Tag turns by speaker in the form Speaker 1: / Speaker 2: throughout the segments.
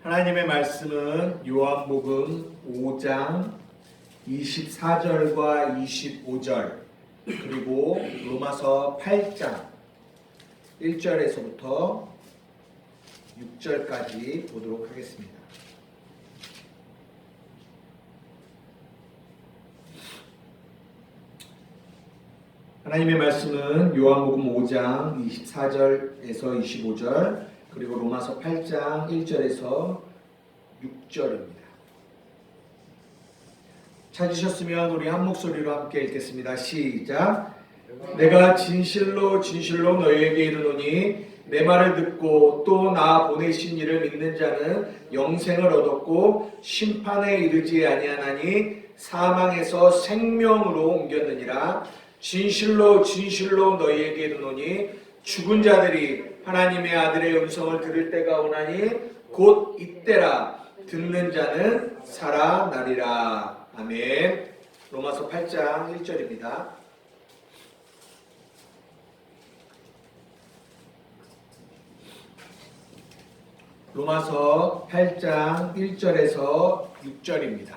Speaker 1: 하나님의 말씀은 요한복음 5장 24절과 25절 그리고 로마서 8장 1절에서부터 6절까지 보도록 하겠습니다. 하나님의 말씀은 요한복음 5장 24절에서 25절 그리고 로마서 8장 1절에서 6절입니다. 찾으셨으면 우리 한 목소리로 함께 읽겠습니다. 시작. 내가 진실로 진실로 너희에게 이르노니 내 말을 듣고 또 나 보내신 이를 믿는 자는 영생을 얻었고 심판에 이르지 아니하나니 사망에서 생명으로 옮겼느니라. 진실로 진실로 너희에게 이르노니 죽은 자들이 하나님의 아들의 음성을 들을 때가 오나니 곧 이때라. 듣는 자는 살아나리라. 아멘. 로마서 8장 1절입니다. 로마서 8장 1절에서 6절입니다.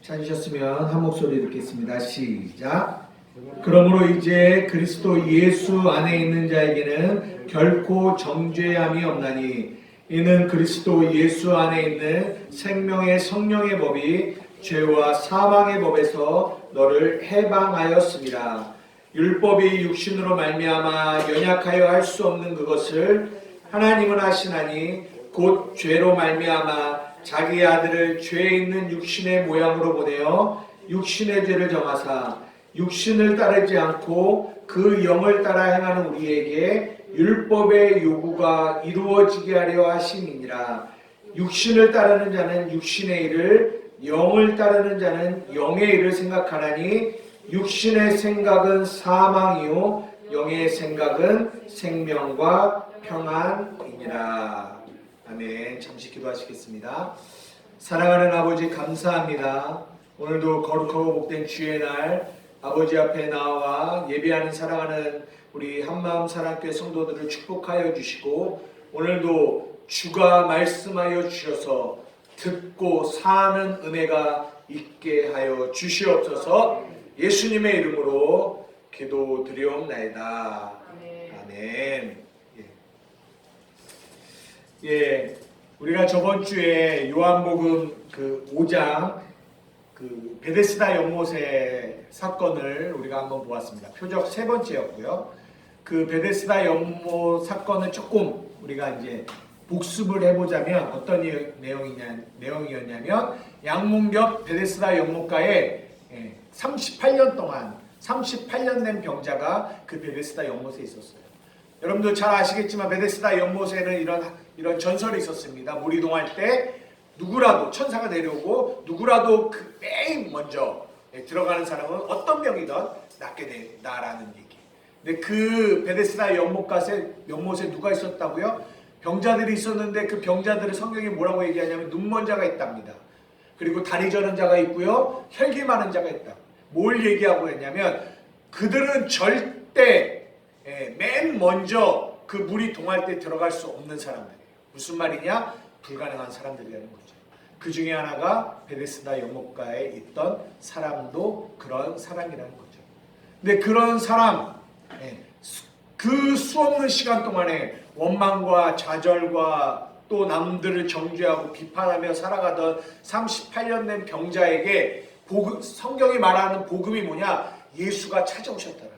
Speaker 1: 찾으셨으면 한 목소리 읽겠습니다. 시작. 그러므로 이제 그리스도 예수 안에 있는 자에게는 결코 정죄함이 없나니 이는 그리스도 예수 안에 있는 생명의 성령의 법이 죄와 사망의 법에서 너를 해방하였습니다. 율법이 육신으로 말미암아 연약하여 할 수 없는 그것을 하나님은 하시나니 곧 죄로 말미암아 자기 아들을 죄 있는 육신의 모양으로 보내어 육신의 죄를 정하사 육신을 따르지 않고 그 영을 따라 행하는 우리에게 율법의 요구가 이루어지게 하려 하심이니라. 육신을 따르는 자는 육신의 일을, 영을 따르는 자는 영의 일을 생각하나니 육신의 생각은 사망이요 영의 생각은 생명과 평안이니라. 아멘. 잠시 기도하시겠습니다. 사랑하는 아버지 감사합니다. 오늘도 거룩하고 복된 주의 날 아버지 앞에 나와 예배하는 사랑하는 우리 한마음 사랑교회 성도들을 축복하여 주시고 오늘도 주가 말씀하여 주셔서 듣고 사는 은혜가 있게 하여 주시옵소서. 예수님의 이름으로 기도드리옵나이다. 아멘. 예, 우리가 저번 주에 요한복음 5장 베데스다 연못의 사건을 우리가 한번 보았습니다. 표적 세 번째였고요. 그 베데스다 연못 사건을 조금 우리가 이제 복습을 해보자면 어떤 내용이었냐면 양문겹 베데스다 연못가에 38년 된 병자가 그 베데스다 연못에 있었어요. 여러분도 잘 아시겠지만 베데스다 연못에는 이런 전설이 있었습니다. 물 이동할 때 누구라도 천사가 내려오고 누구라도 그 맨 먼저 들어가는 사람은 어떤 병이든 낫게 된다라는 얘기. 근데 그 베데스다 연못에 누가 있었다고요? 병자들이 있었는데 그 병자들을 성경이 뭐라고 얘기하냐면 눈먼 자가 있답니다. 그리고 다리 저는 자가 있고요. 혈기 많은 자가 있다. 뭘 얘기하고 있냐면 그들은 절대 맨 먼저 그 물이 동할 때 들어갈 수 없는 사람들이에요. 무슨 말이냐? 불가능한 사람들이라는 거죠. 그 중에 하나가 베데스다 연못가에 있던 사람도 그런 사람이라는 거죠. 근데 그런 사람, 그 수없는 시간 동안에 원망과 좌절과 또 남들을 정죄하고 비판하며 살아가던 38년 된 병자에게 성경이 말하는 복음이 뭐냐? 예수가 찾아오셨다는 거예요.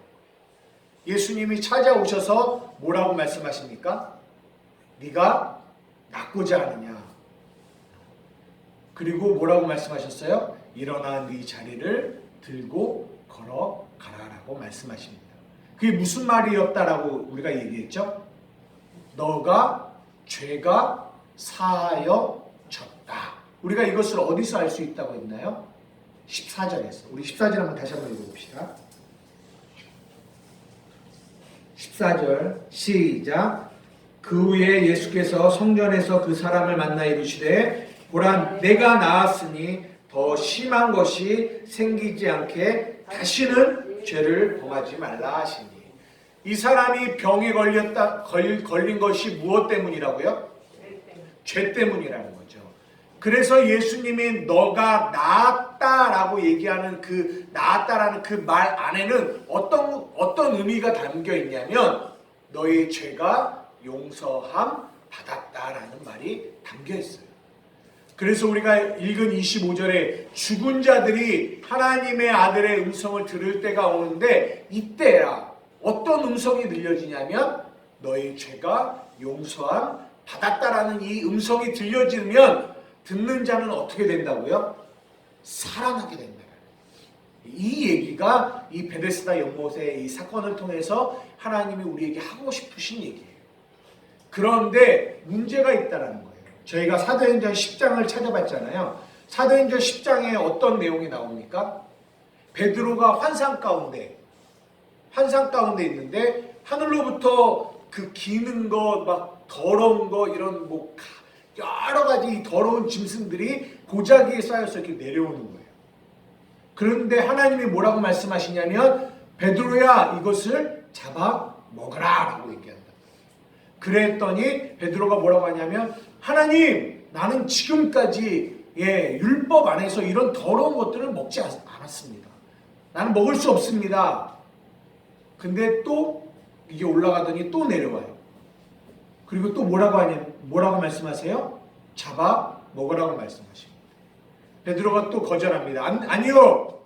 Speaker 1: 예수님이 찾아오셔서 뭐라고 말씀하십니까? 네가 낫고자 하느냐? 그리고 뭐라고 말씀하셨어요? 일어나 네 자리를 들고 걸어가라라고 말씀하십니다. 그게 무슨 말이었다라고 우리가 얘기했죠? 너가 죄가 사하여졌다. 우리가 이것을 어디서 알 수 있다고 했나요? 14절에서. 우리 14절 한번 다시 한번 읽어봅시다. 14절 시작. 그 후에 예수께서 성전에서 그 사람을 만나 이르시되 보라 내가 나았으니 더 심한 것이 생기지 않게 다시는 죄를 범하지 말라 하시니 이 사람이 병에 걸린 것이 무엇 때문이라고요? 죄 때문이라는 거죠. 그래서 예수님이 너가 나았다라고 얘기하는 그 나았다라는 그 말 안에는 어떤 의미가 담겨 있냐면 너의 죄가 용서함 받았다라는 말이 담겨 있어요. 그래서 우리가 읽은 25절에 죽은 자들이 하나님의 아들의 음성을 들을 때가 오는데 이때야 어떤 음성이 들려지냐면 너의 죄가 용서함 받았다라는 이 음성이 들려지면 듣는 자는 어떻게 된다고요? 살아나게 된다. 이 얘기가 이 베데스다 연못의 이 사건을 통해서 하나님이 우리에게 하고 싶으신 얘기예요. 그런데 문제가 있다는 거예요. 저희가 사도행전 10장을 찾아봤잖아요. 사도행전 10장에 어떤 내용이 나옵니까? 베드로가 환상 가운데 있는데 하늘로부터 그 기는 거, 막 더러운 거, 이런 뭐 여러 가지 더러운 짐승들이 보자기에 쌓여서 이렇게 내려오는 거예요. 그런데 하나님이 뭐라고 말씀하시냐면 베드로야 이것을 잡아 먹으라 라고 얘기한다. 그랬더니 베드로가 뭐라고 하냐면 하나님 나는 지금까지 율법 안에서 이런 더러운 것들을 먹지 않았습니다. 나는 먹을 수 없습니다. 근데 또 이게 올라가더니 또 내려와요. 그리고 또 뭐라고 말씀하세요? 잡아 먹으라고 말씀하십니다. 베드로가 또 거절합니다. 아니요,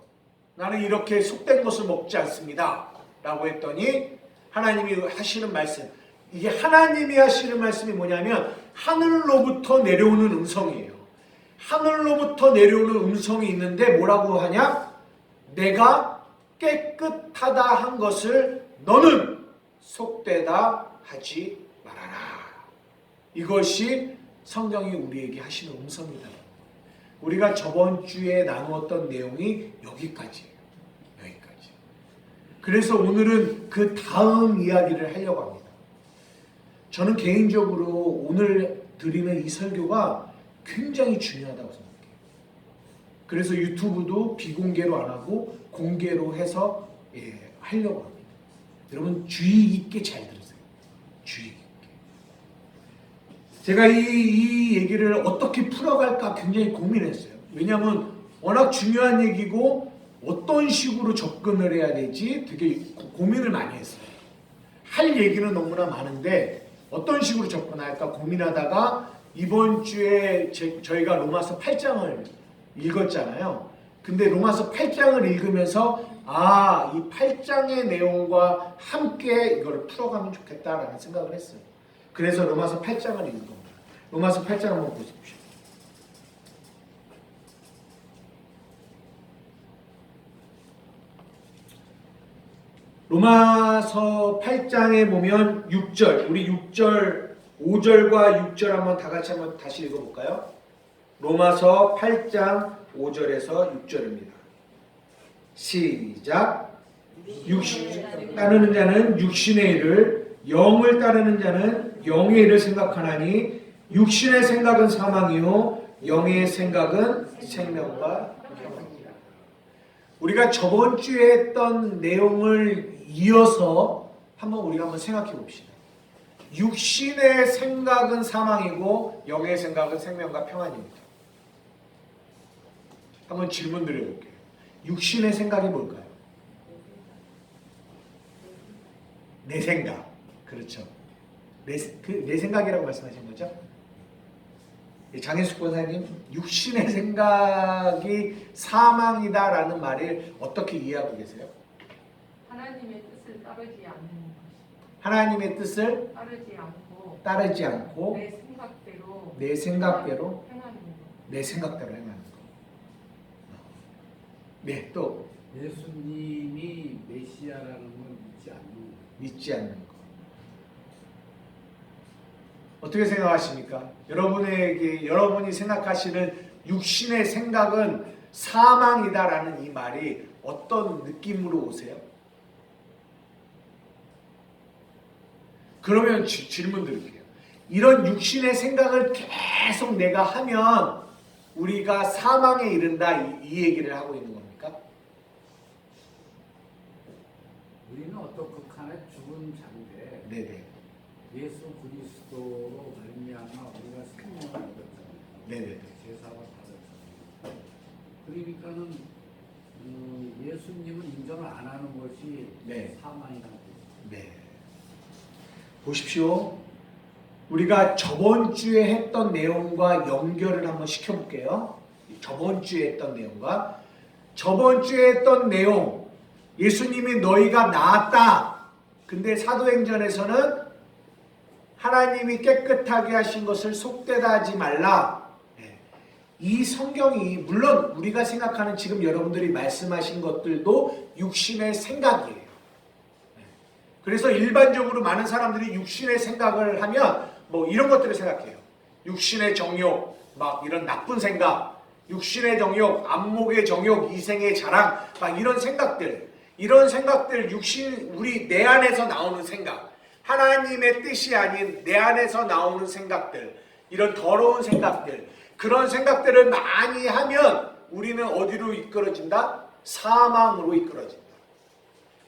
Speaker 1: 나는 이렇게 속된 것을 먹지 않습니다. 라고 했더니 하나님이 하시는 말씀, 이게 하나님이 하시는 말씀이 뭐냐면 하늘로부터 내려오는 음성이에요. 하늘로부터 내려오는 음성이 있는데 뭐라고 하냐? 내가 깨끗하다 한 것을 너는 속되다 하지 말아라. 이것이 성경이 우리에게 하시는 음성이다. 우리가 저번 주에 나누었던 내용이 여기까지예요. 여기까지. 그래서 오늘은 그 다음 이야기를 하려고 합니다. 저는 개인적으로 오늘 드리는 이 설교가 굉장히 중요하다고 생각해요. 그래서 유튜브도 비공개로 안 하고 공개로 해서 하려고 합니다. 여러분 주의 깊게 잘 들으세요. 주의 깊게. 제가 이 얘기를 어떻게 풀어갈까 굉장히 고민했어요. 왜냐하면 워낙 중요한 얘기고 어떤 식으로 접근을 해야 될지 되게 고민을 많이 했어요. 할 얘기는 너무나 많은데 어떤 식으로 접근할까 고민하다가 이번 주에 저희가 로마서 8장을 읽었잖아요. 근데 로마서 8장을 읽으면서 이 8장의 내용과 함께 이걸 풀어가면 좋겠다라는 생각을 했어요. 그래서 로마서 8장을 읽은 겁니다. 로마서 8장 한번 보십시오. 로마서 8장에 보면 6절, 우리 6절, 5절과 6절 한번 다 같이 한번 다시 읽어볼까요? 로마서 8장 5절에서 6절입니다. 시작. 육신 따르는 자는 육신의 일을, 영을 따르는 자는 영의 일을 생각하나니 육신의 생각은 사망이요 영의 생각은 생명과 평안이라. 우리가 저번 주에 했던 내용을 이어서 우리가 한번 생각해 봅시다. 육신의 생각은 사망이고 영의 생각은 생명과 평안입니다. 한번 질문 드려볼게요. 육신의 생각이 뭘까요? 내 생각. 그렇죠. 내 생각이라고 말씀하신 거죠? 장혜숙 권사님, 육신의 생각이 사망이다라는 말을 어떻게 이해하고 계세요?
Speaker 2: 하나님의 뜻을 따르지 않는 것.
Speaker 1: 하나님의 뜻을 따르지 않고 내 생각대로 행하는 것. 네, 또
Speaker 3: 예수님이 메시아라는 걸
Speaker 1: 믿지 않는 것. 어떻게 생각하십니까? 여러분이 생각하시는 육신의 생각은 사망이다라는 이 말이 어떤 느낌으로 오세요? 그러면 질문 드릴게요. 이런 육신의 생각을 계속 내가 하면 우리가 사망에 이른다 이 얘기를 하고 있는 겁니까?
Speaker 3: 우리는 어떻게 하나의 죽은 자인데
Speaker 1: 네네.
Speaker 3: 예수 그리스도로 말미암아 우리가 생명을 얻었잖아요.
Speaker 1: 네네.
Speaker 3: 제사와 받았잖아요. 그러니까는 예수님은 인정을 안 하는 것이
Speaker 1: 네.
Speaker 3: 사망이라고.
Speaker 1: 네. 보십시오. 우리가 저번 주에 했던 내용과 연결을 한번 시켜볼게요. 저번 주에 했던 내용과 저번 주에 했던 내용, 예수님이 너희가 나았다. 근데 사도행전에서는 하나님이 깨끗하게 하신 것을 속되다 하지 말라. 이 성경이 물론 우리가 생각하는 지금 여러분들이 말씀하신 것들도 육신의 생각이에요. 그래서 일반적으로 많은 사람들이 육신의 생각을 하면 뭐 이런 것들을 생각해요. 육신의 정욕, 막 이런 나쁜 생각, 육신의 정욕, 안목의 정욕, 이생의 자랑, 막 이런 생각들, 육신, 우리 내 안에서 나오는 생각, 하나님의 뜻이 아닌 내 안에서 나오는 생각들, 이런 더러운 생각들, 그런 생각들을 많이 하면 우리는 어디로 이끌어진다? 사망으로 이끌어진다.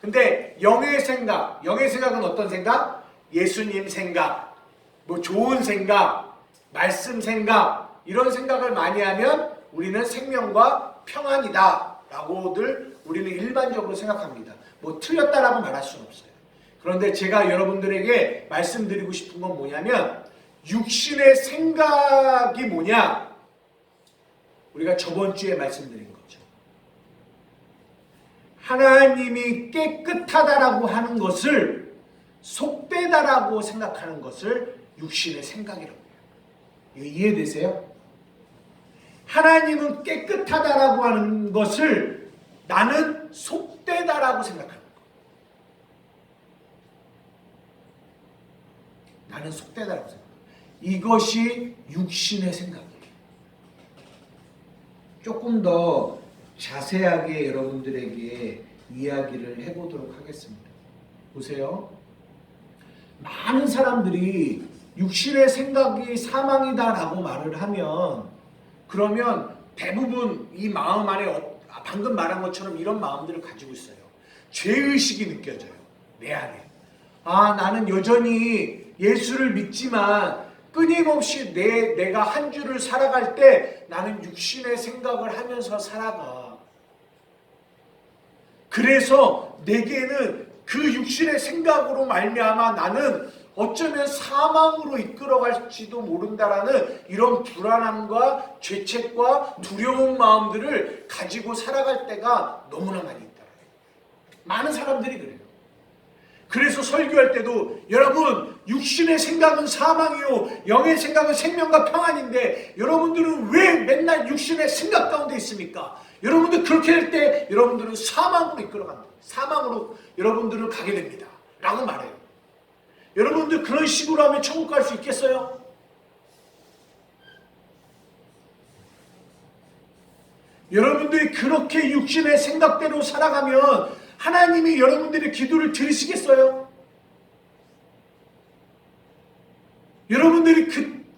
Speaker 1: 근데 영의 생각은 어떤 생각? 예수님 생각, 뭐 좋은 생각, 말씀 생각, 이런 생각을 많이 하면 우리는 생명과 평안이다 라고들 우리는 일반적으로 생각합니다. 뭐 틀렸다라고 말할 수는 없어요. 그런데 제가 여러분들에게 말씀드리고 싶은 건 뭐냐면 육신의 생각이 뭐냐? 우리가 저번 주에 말씀드린 거죠. 하나님이 깨끗하다라고 하는 것을 속되다라고 생각하는 것을 육신의 생각이라고 해요. 이거 이해되세요? 하나님은 깨끗하다라고 하는 것을 나는 속되다라고 생각하는 거예요. 나는 속되다라고 생각해요. 이것이 육신의 생각이에요. 조금 더 자세하게 여러분들에게 이야기를 해보도록 하겠습니다. 보세요. 많은 사람들이 육신의 생각이 사망이다라고 말을 하면 그러면 대부분 이 마음 안에 방금 말한 것처럼 이런 마음들을 가지고 있어요. 죄의식이 느껴져요. 내 안에. 나는 여전히 예수를 믿지만 끊임없이 내가 한 주를 살아갈 때 나는 육신의 생각을 하면서 살아가. 그래서 내게는 그 육신의 생각으로 말미암아 나는 어쩌면 사망으로 이끌어갈지도 모른다라는 이런 불안함과 죄책과 두려운 마음들을 가지고 살아갈 때가 너무나 많이 있다. 많은 사람들이 그래요. 그래서 설교할 때도 여러분 육신의 생각은 사망이요 영의 생각은 생명과 평안인데 여러분들은 왜 맨날 육신의 생각 가운데 있습니까? 여러분들 그렇게 할 때 여러분들은 사망으로 이끌어간다. 사망으로 여러분들은 가게 됩니다. 라고 말해요. 여러분들 그런 식으로 하면 천국 갈 수 있겠어요? 여러분들이 그렇게 육신의 생각대로 살아가면 하나님이 여러분들의 기도를 들으시겠어요? 여러분들이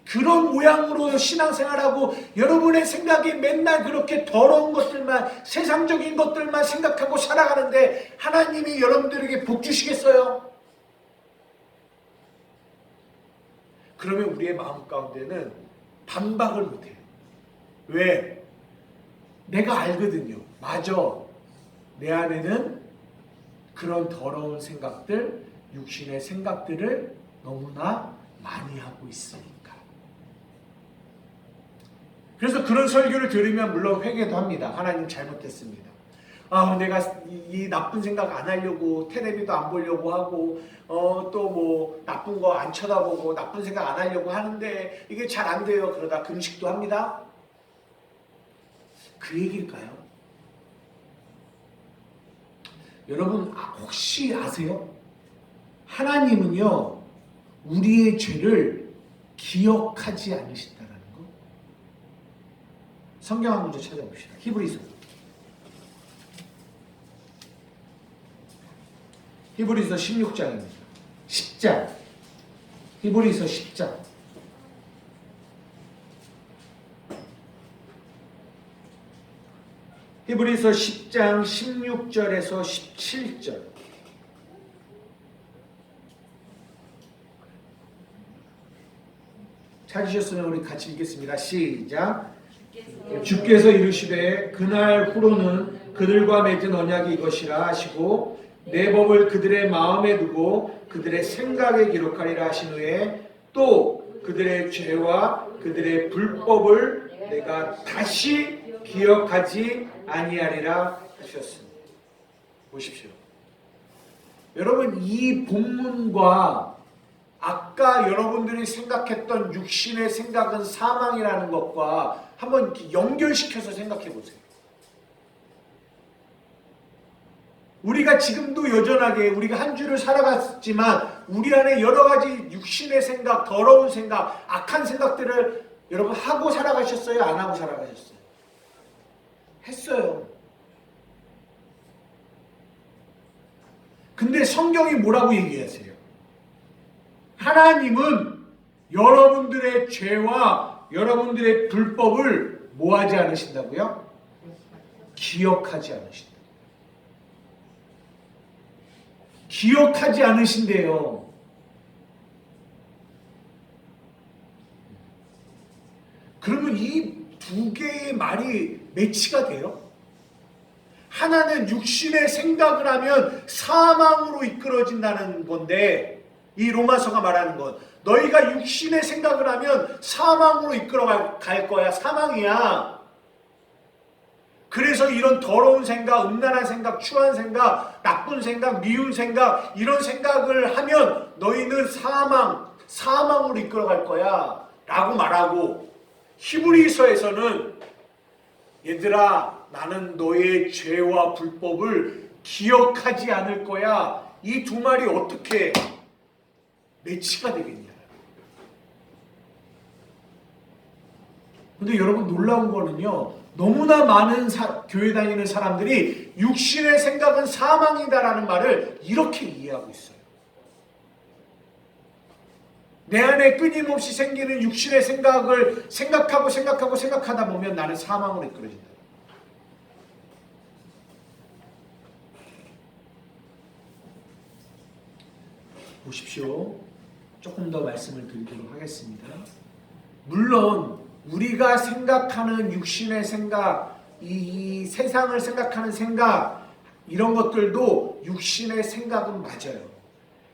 Speaker 1: 그런 모양으로 신앙생활하고 여러분의 생각이 맨날 그렇게 더러운 것들만 세상적인 것들만 생각하고 살아가는데 하나님이 여러분들에게 복 주시겠어요? 그러면 우리의 마음 가운데는 반박을 못해요. 왜? 내가 알거든요. 맞아. 내 안에는 그런 더러운 생각들, 육신의 생각들을 너무나 많이 하고 있으니까. 그래서 그런 설교를 들으면 물론 회개도 합니다. 하나님 잘못했습니다. 내가 이 나쁜 생각 안 하려고 텔레비도 안 보려고 하고 또 뭐 나쁜 거 안 쳐다보고 나쁜 생각 안 하려고 하는데 이게 잘 안 돼요. 그러다 금식도 합니다. 그 얘기일까요? 여러분 혹시 아세요? 하나님은요 우리의 죄를 기억하지 않으신다는 거. 성경 한 문제 찾아봅시다. 히브리서 16장입니다. 10장. 히브리서 10장. 히브리서 10장 16절에서 17절. 찾으셨으면 우리 같이 읽겠습니다. 시작. 주께서 이르시되 그날 후로는 그들과 맺은 언약이 이것이라 하시고 내 법을 그들의 마음에 두고 그들의 생각에 기록하리라 하신 후에 또 그들의 죄와 그들의 불법을 내가 다시 기억하지 아니하리라 하셨습니다. 보십시오. 여러분, 이 본문과 아까 여러분들이 생각했던 육신의 생각은 사망이라는 것과 한번 연결시켜서 생각해 보세요. 우리가 지금도 여전하게 우리가 한 주를 살아갔지만 우리 안에 여러 가지 육신의 생각, 더러운 생각, 악한 생각들을 여러분 하고 살아가셨어요? 안 하고 살아가셨어요? 했어요. 근데 성경이 뭐라고 얘기하세요? 하나님은 여러분들의 죄와 여러분들의 불법을 뭐하지 않으신다고요? 기억하지 않으신다. 기억하지 않으신대요. 그러면 이 두 개의 말이 매치가 돼요? 하나는 육신의 생각을 하면 사망으로 이끌어진다는 건데, 이 로마서가 말하는 건 너희가 육신의 생각을 하면 사망으로 이끌어갈 거야. 사망이야. 그래서 이런 더러운 생각, 음란한 생각, 추한 생각, 나쁜 생각, 미운 생각, 이런 생각을 하면 너희는 사망으로 이끌어갈 거야 라고 말하고, 히브리서에서는 얘들아 나는 너의 죄와 불법을 기억하지 않을 거야. 이 두 말이 어떻게 매치가 되겠냐. 근데 여러분 놀라운 거는요, 너무나 많은 교회 다니는 사람들이 육신의 생각은 사망이다라는 말을 이렇게 이해하고 있어요. 내 안에 끊임없이 생기는 육신의 생각을 생각하다 보면 나는 사망으로 이끌어진다. 보십시오. 조금 더 말씀을 드리도록 하겠습니다. 물론 우리가 생각하는 육신의 생각, 이 세상을 생각하는 생각, 이런 것들도 육신의 생각은 맞아요.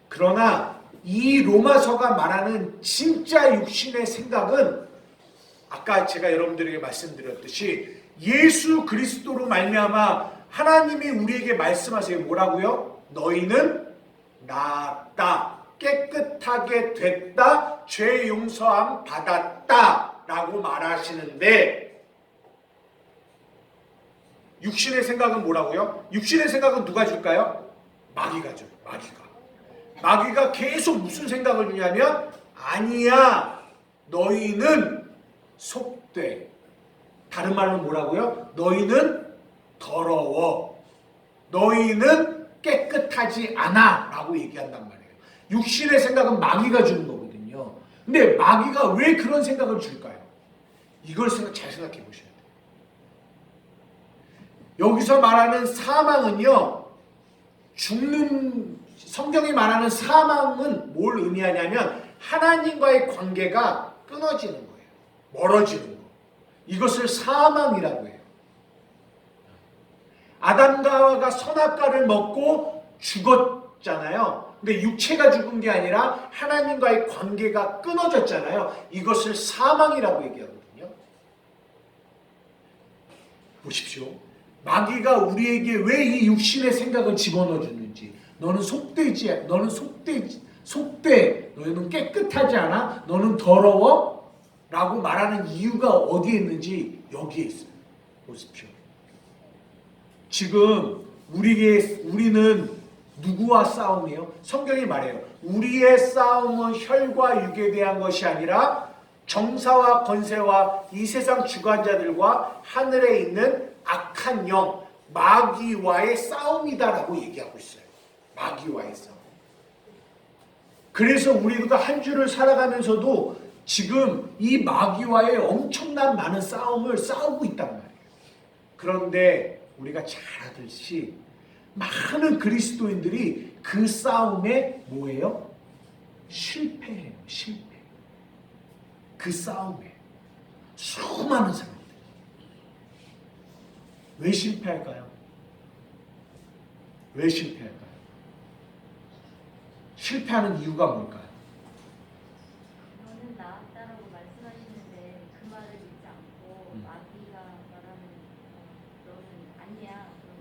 Speaker 1: 그러나 이 로마서가 말하는 진짜 육신의 생각은 아까 제가 여러분들에게 말씀드렸듯이 예수 그리스도로 말미암아 하나님이 우리에게 말씀하세요. 뭐라고요? 너희는 나았다, 깨끗하게 됐다, 죄 용서함 받았다 라고 말하시는데, 육신의 생각은 뭐라고요? 육신의 생각은 누가 줄까요? 마귀가 줘요. 마귀가 계속 무슨 생각을 주냐면, 아니야, 너희는 속돼. 다른 말로 뭐라고요? 너희는 더러워. 너희는 깨끗하지 않아 라고 얘기한단 말이에요. 육신의 생각은 마귀가 주는 거거든요. 근데 마귀가 왜 그런 생각을 줄까요? 이걸 잘 생각해 보셔야 돼요. 여기서 말하는 사망은요, 성경이 말하는 사망은 뭘 의미하냐면 하나님과의 관계가 끊어지는 거예요. 멀어지는 거. 이것을 사망이라고 해요. 아담과 하와가 선악과를 먹고 죽었잖아요. 근데 육체가 죽은 게 아니라 하나님과의 관계가 끊어졌잖아요. 이것을 사망이라고 얘기하거든요. 보십시오. 마귀가 우리에게 왜 이 육신의 생각을 집어넣어 주는지. 너는 속되지, 너는 깨끗하지 않아, 너는 더러워 라고 말하는 이유가 어디에 있는지 여기에 있어요. 보십시오. 지금 우리는 누구와 싸움이에요? 성경이 말해요. 우리의 싸움은 혈과 육에 대한 것이 아니라 정사와 권세와 이 세상 주관자들과 하늘에 있는 악한 영, 마귀와의 싸움이다라고 얘기하고 있어요. 마귀와의 싸움. 그래서 우리가 한 주를 살아가면서도 지금 이 마귀와의 엄청난 많은 싸움을 싸우고 있단 말이에요. 그런데 우리가 잘 알듯이 많은 그리스도인들이 그 싸움에 뭐예요? 실패해요. 실패. 그 싸움에 수많은 사람들 왜 실패할까요? 왜 실패할까요? 실패하는 이유가 뭘까요?
Speaker 4: 너는 나았다라고 말씀하시는데 그 말을 믿지 않고 마귀가 말하는 너는 아니야. 너는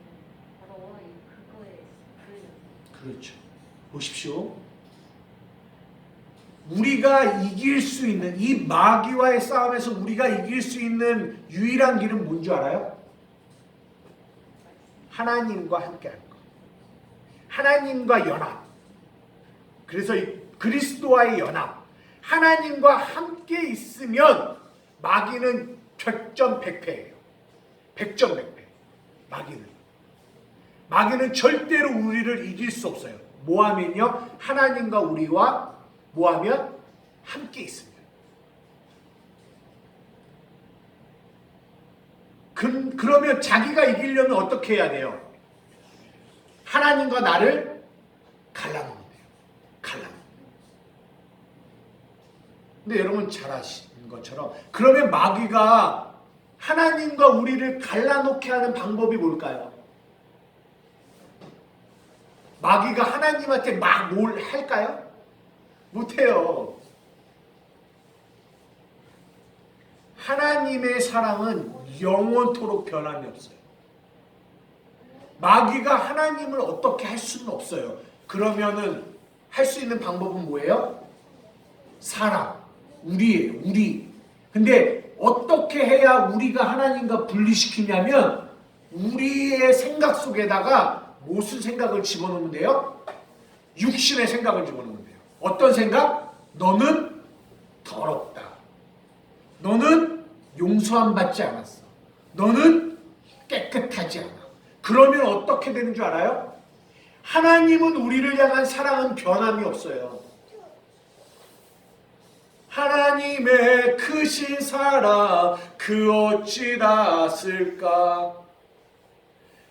Speaker 4: 더러워. 그거에
Speaker 1: 그렇죠. 보십시오. 우리가 이길 수 있는 이 마귀와의 싸움에서 우리가 이길 수 있는 유일한 길은 뭔지 알아요? 하나님과 함께하는 것. 하나님과 연합. 그래서 이 그리스도와의 연합. 하나님과 함께 있으면 마귀는 100점 100패예요. 100점 100패. 마귀는 절대로 우리를 이길 수 없어요. 뭐하면요? 하나님과 우리와 뭐하면? 함께 있으면. 그러면 자기가 이기려면 어떻게 해야 돼요? 하나님과 나를 갈라놓으면 돼요. 갈라놓으면. 근데 여러분 잘 아시는 것처럼 그러면 마귀가 하나님과 우리를 갈라놓게 하는 방법이 뭘까요? 마귀가 하나님한테 막 뭘 할까요? 못해요. 하나님의 사랑은 영원토록 변함이 없어요. 마귀가 하나님을 어떻게 할 수는 없어요. 그러면은 할 수 있는 방법은 뭐예요? 사랑. 우리예요. 우리. 근데 어떻게 해야 우리가 하나님과 분리시키냐면 우리의 생각 속에다가 무슨 생각을 집어넣으면 돼요? 육신의 생각을 집어넣으면 돼요. 어떤 생각? 너는 더럽다. 너는 용서함 받지 않았어. 너는 깨끗하지 않아. 그러면 어떻게 되는 줄 알아요? 하나님은 우리를 향한 사랑은 변함이 없어요. 하나님의 크신 사랑 그 어찌 닿았을까?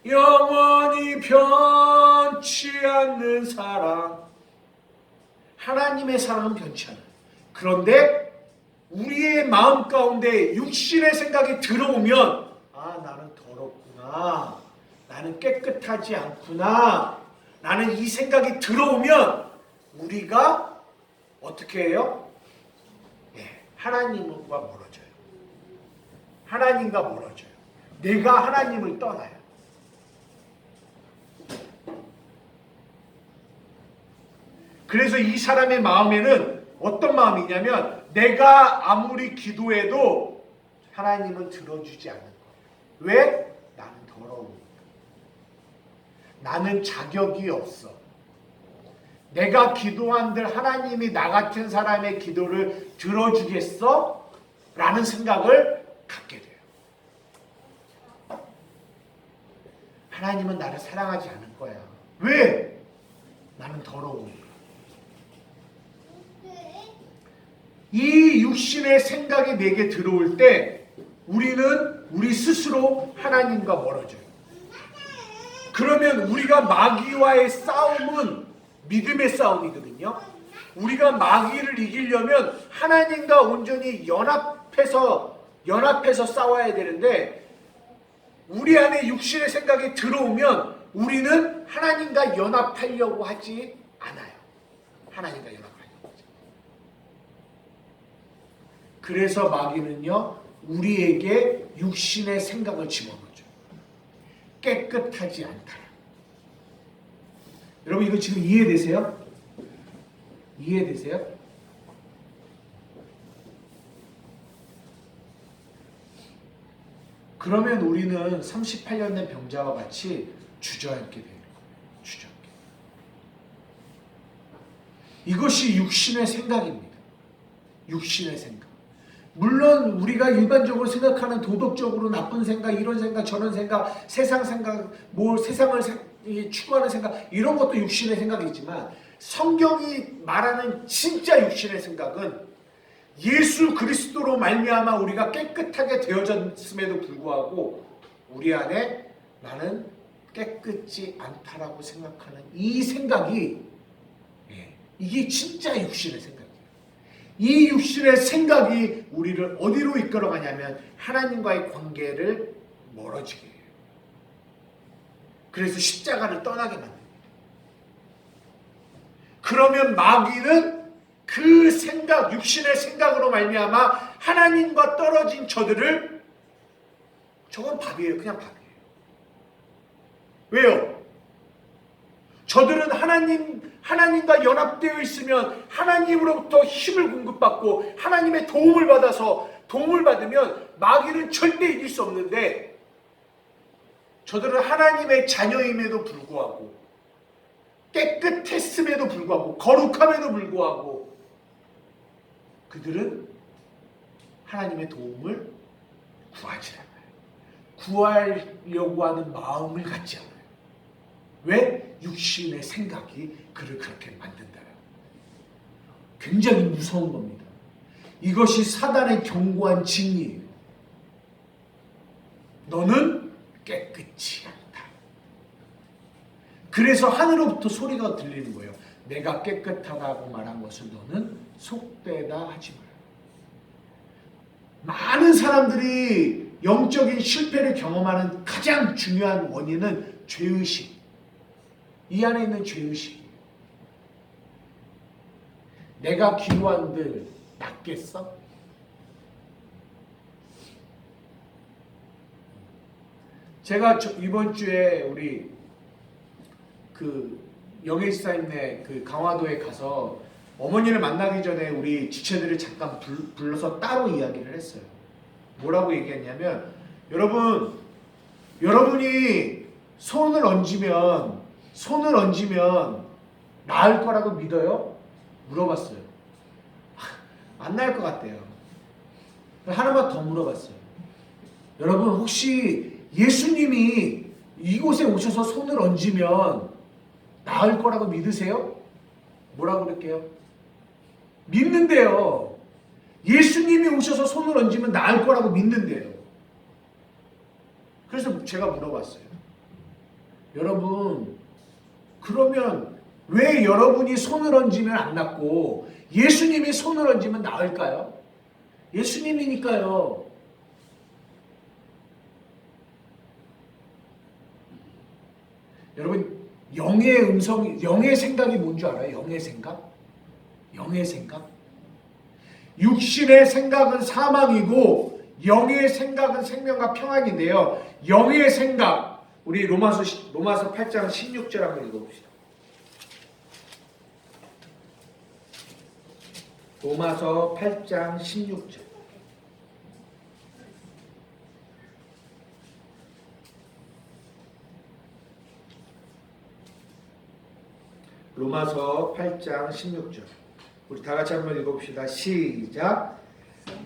Speaker 1: 영원히 변치 않는 사랑. 하나님의 사랑은 변치 않아요. 그런데 우리의 마음 가운데 육신의 생각이 들어오면 아, 나는 더럽구나. 나는 깨끗하지 않구나. 나는 이 생각이 들어오면 우리가 어떻게 해요? 하나님과 멀어져요. 하나님과 멀어져요. 내가 하나님을 떠나요. 그래서 이 사람의 마음에는 어떤 마음이냐면 내가 아무리 기도해도 하나님은 들어주지 않는 거예요. 왜? 나는 더러우니까. 나는 자격이 없어. 내가 기도한들 하나님이 나 같은 사람의 기도를 들어주겠어? 라는 생각을 갖게 돼요. 하나님은 나를 사랑하지 않을 거야. 왜? 나는 더러우니까. 이 육신의 생각이 내게 들어올 때 우리는 우리 스스로 하나님과 멀어져요. 그러면 우리가 마귀와의 싸움은 믿음의 싸움이거든요. 우리가 마귀를 이기려면 하나님과 온전히 연합해서 싸워야 되는데 우리 안에 육신의 생각이 들어오면 우리는 하나님과 연합하려고 하지 않아요. 하나님과 연합하려고 하지. 그래서 마귀는요, 우리에게 육신의 생각을 집어넣어줘요. 깨끗하지 않다. 여러분 이거 지금 이해되세요? 이해되세요? 그러면 우리는 38년 된 병자와 같이 주저앉게 되는 거예요. 주저앉게. 이것이 육신의 생각입니다. 육신의 생각. 물론 우리가 일반적으로 생각하는 도덕적으로 나쁜 생각, 이런 생각, 저런 생각, 세상 생각, 세상을 추구하는 생각, 이런 것도 육신의 생각이지만 성경이 말하는 진짜 육신의 생각은 예수 그리스도로 말미암아 우리가 깨끗하게 되어졌음에도 불구하고 우리 안에 나는 깨끗지 않다라고 생각하는 이 생각이, 이게 진짜 육신의 생각이에요. 이 육신의 생각이 우리를 어디로 이끌어가냐면 하나님과의 관계를 멀어지게 해요. 그래서 십자가를 떠나게 만듭니다. 그러면 마귀는 그 생각, 육신의 생각으로 말미암아 하나님과 떨어진 저들을, 저건 밥이에요. 그냥 밥이에요. 왜요? 저들은 하나님과 연합되어 있으면 하나님으로부터 힘을 공급받고 하나님의 도움을 받으면 마귀는 절대 이길 수 없는데, 저들은 하나님의 자녀임에도 불구하고 깨끗했음에도 불구하고 거룩함에도 불구하고 그들은 하나님의 도움을 구하지 않아요. 구하려고 하는 마음을 갖지 않아요. 왜? 육신의 생각이 그를 그렇게 만든다요. 굉장히 무서운 겁니다. 이것이 사단의 견고한 진리예요. 너는 깨끗이 않다. 그래서 하늘로부터 소리가 들리는 거예요. 내가 깨끗하다고 말한 것을 너는 속되다 하지 마라. 많은 사람들이 영적인 실패를 경험하는 가장 중요한 원인은 죄의식. 이 안에 있는 죄의식이에요. 내가 기도한들 낫겠어? 제가 이번 주에 우리 영예지사님네 강화도에 가서 어머니를 만나기 전에 우리 지체들을 잠깐 불러서 따로 이야기를 했어요. 뭐라고 얘기했냐면, 여러분이 손을 얹으면 나을 거라고 믿어요? 물어봤어요. 안 나을 것 같대요. 하나만 더 물어봤어요. 여러분, 혹시 예수님이 이곳에 오셔서 손을 얹으면 나을 거라고 믿으세요? 뭐라고 그럴게요? 믿는데요. 예수님이 오셔서 손을 얹으면 나을 거라고 믿는데요. 그래서 제가 물어봤어요. 여러분, 그러면 왜 여러분이 손을 얹으면 안 낫고 예수님이 손을 얹으면 나을까요? 예수님이니까요. 여러분, 영의 생각이 뭔지 알아요? 영의 생각? 영의 생각? 육신의 생각은 사망이고 영의 생각은 생명과 평안인데요. 영의 생각, 우리 로마서 8장 16절 한번 읽어봅시다. 로마서 8장 16절. 로마서 8장 16절. 우리 다 같이 한번 읽어봅시다. 시작.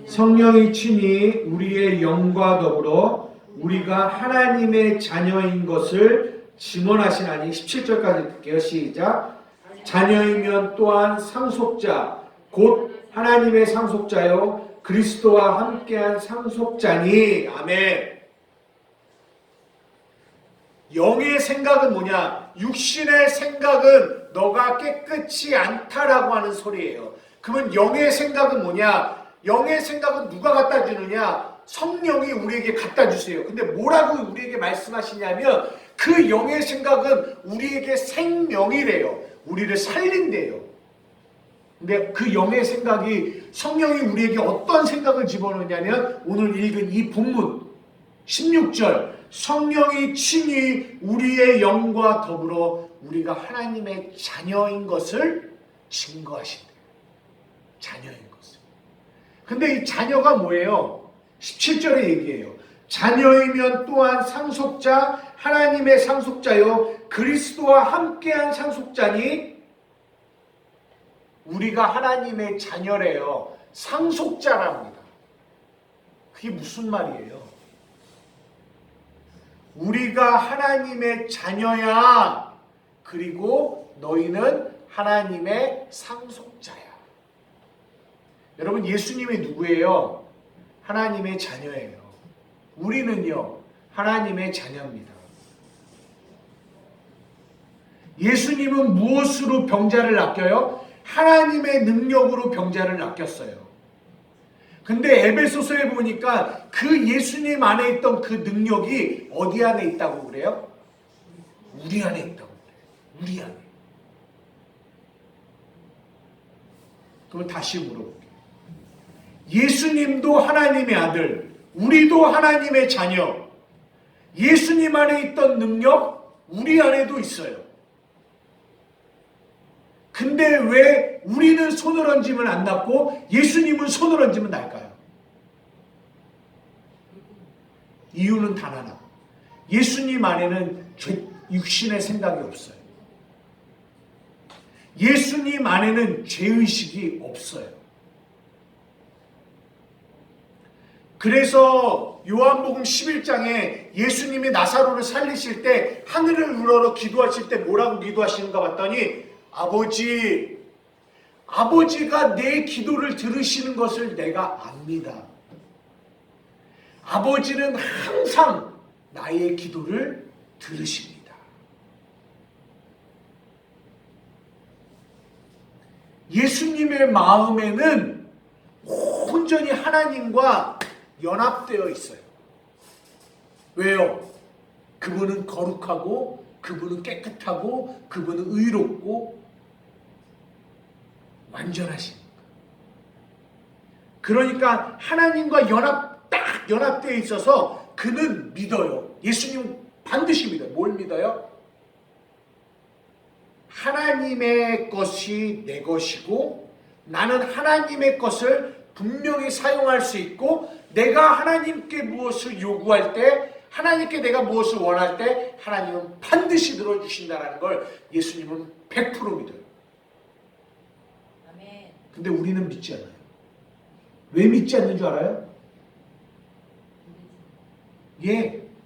Speaker 1: 성령이 친히 우리의 영과 더불어 우리가 하나님의 자녀인 것을 증언하시나니. 17절까지 듣게요. 시작. 자녀이면 또한 상속자 곧 하나님의 상속자요 그리스도와 함께한 상속자니. 아멘. 영의 생각은 뭐냐? 육신의 생각은 너가 깨끗이 않다라고 하는 소리예요. 그러면 영의 생각은 뭐냐? 영의 생각은 누가 갖다 주느냐? 성령이 우리에게 갖다 주세요. 근데 뭐라고 우리에게 말씀하시냐면 그 영의 생각은 우리에게 생명이래요. 우리를 살린대요. 근데 그 영의 생각이, 성령이 우리에게 어떤 생각을 집어넣냐면 오늘 읽은 이 본문 16절, 성령이 친히 우리의 영과 더불어 우리가 하나님의 자녀인 것을 증거하신대요. 자녀인 것을. 근데 이 자녀가 뭐예요? 17절에 얘기해요. 자녀이면 또한 상속자, 하나님의 상속자요 그리스도와 함께한 상속자니. 우리가 하나님의 자녀래요. 상속자랍니다. 그게 무슨 말이에요? 우리가 하나님의 자녀야. 그리고 너희는 하나님의 상속자야. 여러분, 예수님이 누구예요? 하나님의 자녀예요. 우리는요, 하나님의 자녀입니다. 예수님은 무엇으로 병자를 낚여요? 하나님의 능력으로 병자를 낚였어요. 근데 에베소서에 보니까 그 예수님 안에 있던 그 능력이 어디 안에 있다고 그래요? 우리 안에 있다고 그래요. 우리 안에. 그럼 다시 물어볼게요. 예수님도 하나님의 아들, 우리도 하나님의 자녀. 예수님 안에 있던 능력 우리 안에도 있어요. 근데 왜 우리는 손을 얹으면 안 낫고 예수님은 손을 얹으면 날까요? 이유는 단 하나. 예수님 안에는 육신의 생각이 없어요. 예수님 안에는 죄의식이 없어요. 그래서 요한복음 11장에 예수님이 나사로를 살리실 때 하늘을 우러러 기도하실 때 뭐라고 기도하시는가 봤더니 아버지가 내 기도를 들으시는 것을 내가 압니다. 아버지는 항상 나의 기도를 들으십니다. 예수님의 마음에는 온전히 하나님과 연합되어 있어요. 왜요? 그분은 거룩하고 그분은 깨끗하고 그분은 의롭고 완전하십니다. 그러니까 하나님과 딱 연합되어 있어서 그는 믿어요. 예수님 반드시 믿어요. 뭘 믿어요? 하나님의 것이 내 것이고 나는 하나님의 것을 분명히 사용할 수 있고 내가 하나님께 무엇을 요구할 때 하나님께 내가 무엇을 원할 때 하나님은 반드시 들어주신다는 걸 예수님은 100% 믿어요.
Speaker 5: 아멘.
Speaker 1: 근데 우리는 믿지 않아요. 왜 믿지 않는 줄 알아요?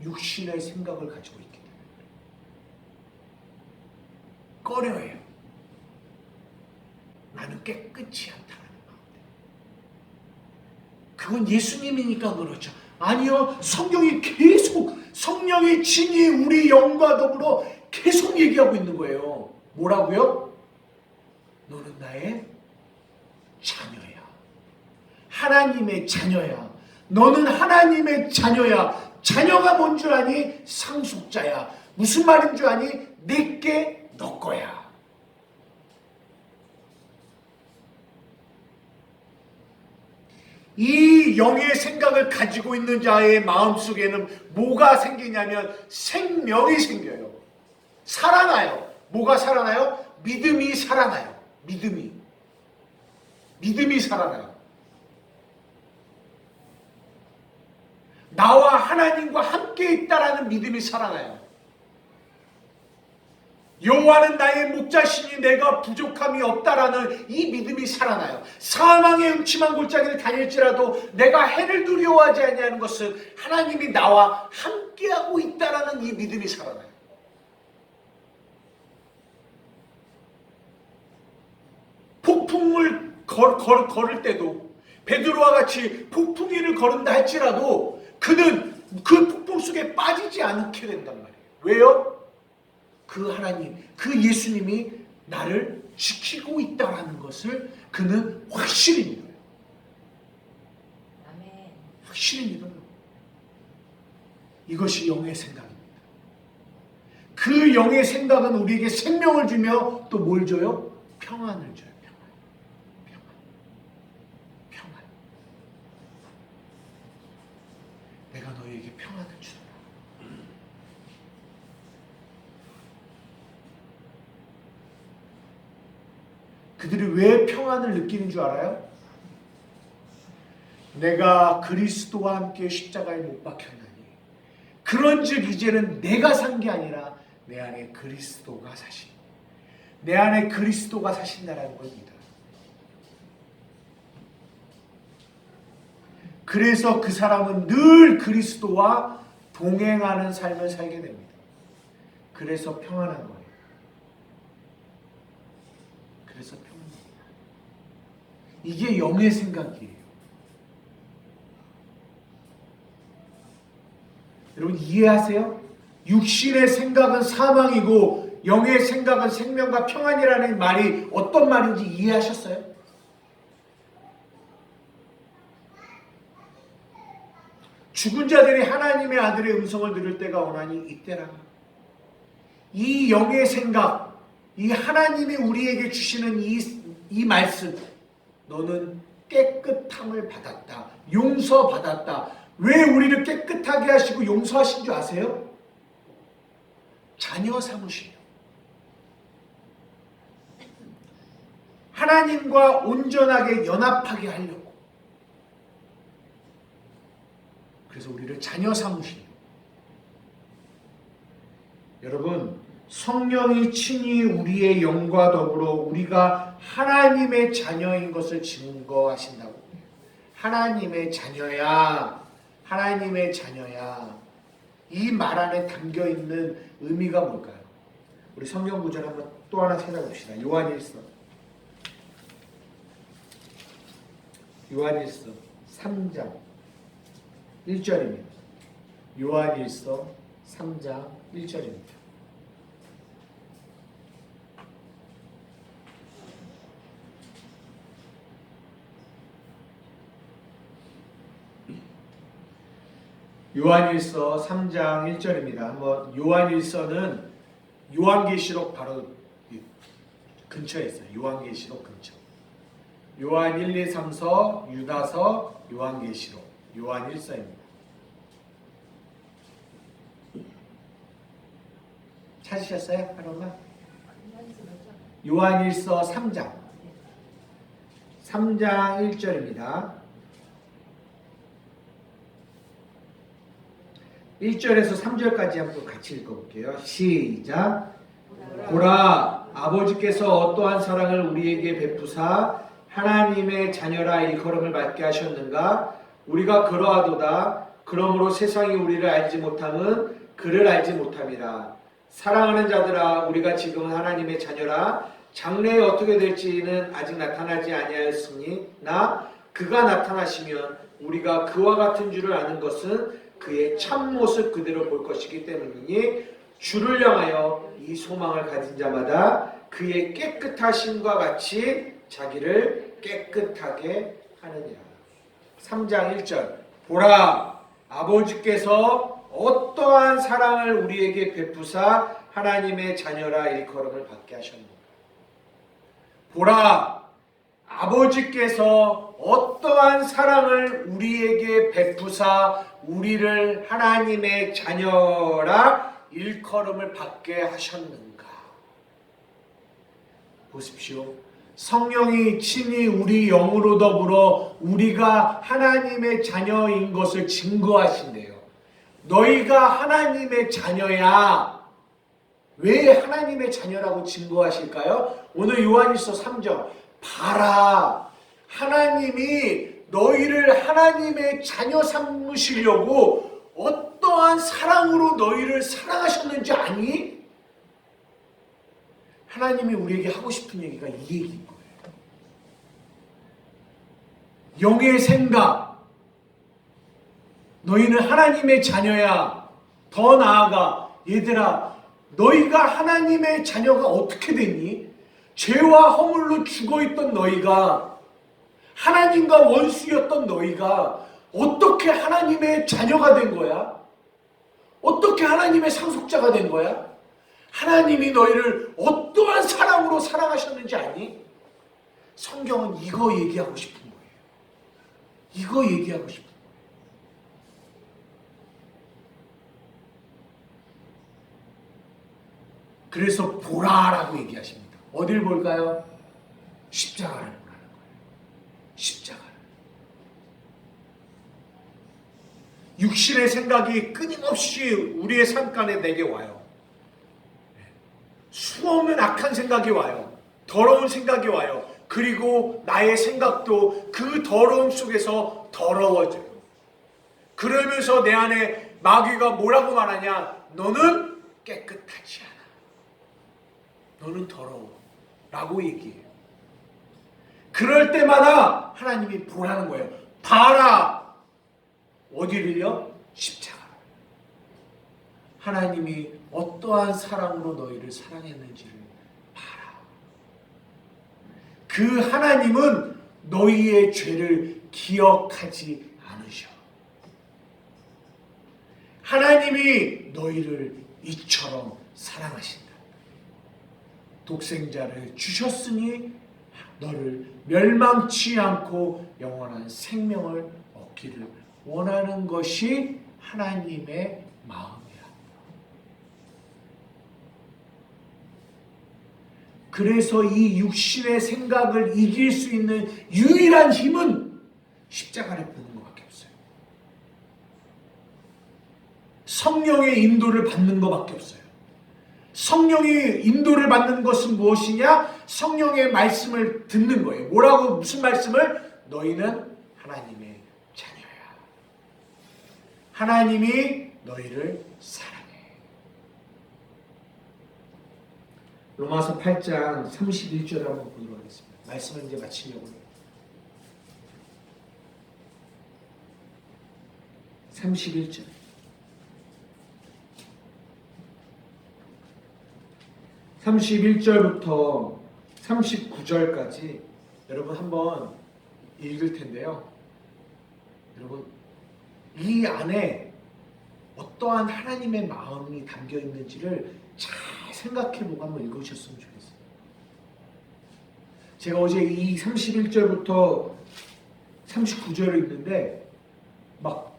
Speaker 1: 육신의 생각을 가지고 있기 때문에 꺼려해요. 나는 깨끗이 않다는 마음. 그건 예수님이니까 그렇죠. 아니요, 성경이 계속 성령의 진이 우리 영과 더불어 계속 얘기하고 있는 거예요. 뭐라고요? 너는 나의 자녀야. 하나님의 자녀야. 너는 하나님의 자녀야. 자녀가 뭔 줄 아니? 상속자야. 무슨 말인 줄 아니? 내게 너 거야. 이 영의 생각을 가지고 있는 자의 마음속에는 뭐가 생기냐면 생명이 생겨요. 살아나요. 뭐가 살아나요? 믿음이 살아나요. 믿음이 살아나요. 나와 하나님과 함께 있다라는 믿음이 살아나요. 여호와는 나의 목자시니 내가 부족함이 없다라는 이 믿음이 살아나요. 사망의 음침한 골짜기를 다닐지라도 내가 해를 두려워하지 아니하는 것은 하나님이 나와 함께하고 있다라는 이 믿음이 살아나요. 폭풍을 걸을 때도 베드로와 같이 폭풍 위를 걸은다 할지라도 그는 그 폭풍 속에 빠지지 않게 된단 말이에요. 왜요? 그 하나님, 그 예수님이 나를 지키고 있다는 것을 그는 확실히 믿어요.
Speaker 5: 아멘.
Speaker 1: 확실히 믿어요. 이것이 영의 생각입니다. 그 영의 생각은 우리에게 생명을 주며 또 뭘 줘요? 평안을 줘요. 평안. 내가 너에게 평안을 주노라. 그들이 왜 평안을 느끼는 줄 알아요? 내가 그리스도와 함께 십자가에 못 박혔나니 그런즉 이제는 내가 산 게 아니라 내 안에 그리스도가 사신, 내 안에 그리스도가 사신다라는 걸 믿어요. 그래서 그 사람은 늘 그리스도와 동행하는 삶을 살게 됩니다. 그래서 평안한 거예요. 그래서 평안합니다. 이게 영의 생각이에요. 여러분 이해하세요? 육신의 생각은 사망이고 영의 생각은 생명과 평안이라는 말이 어떤 말인지 이해하셨어요? 죽은 자들이 하나님의 아들의 음성을 들을 때가 오나니 이때라. 이 영의 생각, 이 하나님이 우리에게 주시는 이 말씀, 너는 깨끗함을 받았다. 용서받았다. 왜 우리를 깨끗하게 하시고 용서하신 줄 아세요? 자녀 삼으시려. 하나님과 온전하게 연합하게 하려고. 그래서 우리를 자녀 삼으시려. 여러분, 성령이 친히 우리의 영과 더불어 우리가 하나님의 자녀인 것을 증거하신다고. 하나님의 자녀야. 하나님의 자녀야. 이 말 안에 담겨있는 의미가 뭘까요? 우리 성경 구절 한번 또 하나 찾아봅시다. 요한일서 3장 1절입니다. 요한일서 3장 1절입니다. 요한일서 3장 1절입니다. 한번 요한일서는 요한계시록 바로 근처에 있어요. 요한계시록 근처. 요한 1, 2, 3서, 유다서, 요한계시록, 요한일서입니다. 찾으셨어요? 하나만? 요한일서 3장 1절입니다. 1절에서 3절까지 한번 같이 읽어볼게요. 시작. 보라, 아버지께서 어떠한 사랑을 우리에게 베푸사 하나님의 자녀라 일컬음을 받게 하셨는가? 우리가 그러하도다. 그러므로 세상이 우리를 알지 못함은 그를 알지 못함이라. 사랑하는 자들아, 우리가 지금 하나님의 자녀라. 장래에 어떻게 될지는 아직 나타나지 아니하였으니 그가 나타나시면 우리가 그와 같은 줄을 아는 것은 그의 참모습 그대로 볼 것이기 때문이니 주를 향하여 이 소망을 가진 자마다 그의 깨끗하심과 같이 자기를 깨끗하게 하느니라. 3장 1절. 보라, 아버지께서 어떠한 사랑을 우리에게 베푸사 하나님의 자녀라 일컬음을 받게 하셨는가. 보라, 아버지께서 어떠한 사랑을 우리에게 베푸사 우리를 하나님의 자녀라 일컬음을 받게 하셨는가. 보십시오. 성령이 친히 우리 영으로 더불어 우리가 하나님의 자녀인 것을 증거하신대요. 너희가 하나님의 자녀야. 왜 하나님의 자녀라고 증거하실까요? 오늘 요한일서 3장. 봐라. 하나님이 너희를 하나님의 자녀 삼으시려고 어떠한 사랑으로 너희를 사랑하셨는지 아니? 하나님이 우리에게 하고 싶은 얘기가 이 얘기인 거예요. 영의 생각. 너희는 하나님의 자녀야. 더 나아가 얘들아, 너희가 하나님의 자녀가 어떻게 됐니? 죄와 허물로 죽어있던 너희가, 하나님과 원수였던 너희가 어떻게 하나님의 자녀가 된 거야? 어떻게 하나님의 상속자가 된 거야? 하나님이 너희를 어떠한 사랑으로 사랑하셨는지 아니? 성경은 이거 얘기하고 싶은 거예요. 이거 얘기하고 싶은 거예요. 그래서 보라라고 얘기하십니다. 어딜 볼까요? 십자가를 보라는 거예요. 십자가를. 육신의 생각이 끊임없이 우리의 삶간에 내게 와요. 수없는 악한 생각이 와요. 더러운 생각이 와요. 그리고 나의 생각도 그 더러움 속에서 더러워져요. 그러면서 내 안에 마귀가 뭐라고 말하냐? 너는 깨끗하지 않아. 너는 더러워. 라고 얘기해요. 그럴 때마다 하나님이 보라는 거예요. 봐라. 어디를요? 십자가. 하나님이 어떠한 사랑으로 너희를 사랑했는지를 봐라. 그 하나님은 너희의 죄를 기억하지 않으셔. 하나님이 너희를 이처럼 사랑하신다. 독생자를 주셨으니 너를 멸망치 않고 영원한 생명을 얻기를 원하는 것이 하나님의 마음이야. 그래서 이 육신의 생각을 이길 수 있는 유일한 힘은 십자가를 보는 것밖에 없어요. 성령의 인도를 받는 것밖에 없어요. 성령의 인도를 받는 것은 무엇이냐? 성령의 말씀을 듣는 거예요. 뭐라고? 무슨 말씀을? 너희는 하나님의 자녀야. 하나님이 너희를 사랑해. 로마서 8장 31절을 한번 보도록 하겠습니다. 말씀을 이제 마치려고 해요. 31절. 31절부터 39절까지 여러분 한번 읽을 텐데요. 여러분 이 안에 어떠한 하나님의 마음이 담겨 있는지를 잘 생각해보고 한번 읽으셨으면 좋겠어요. 제가 어제 이 31절부터 39절을 읽는데 막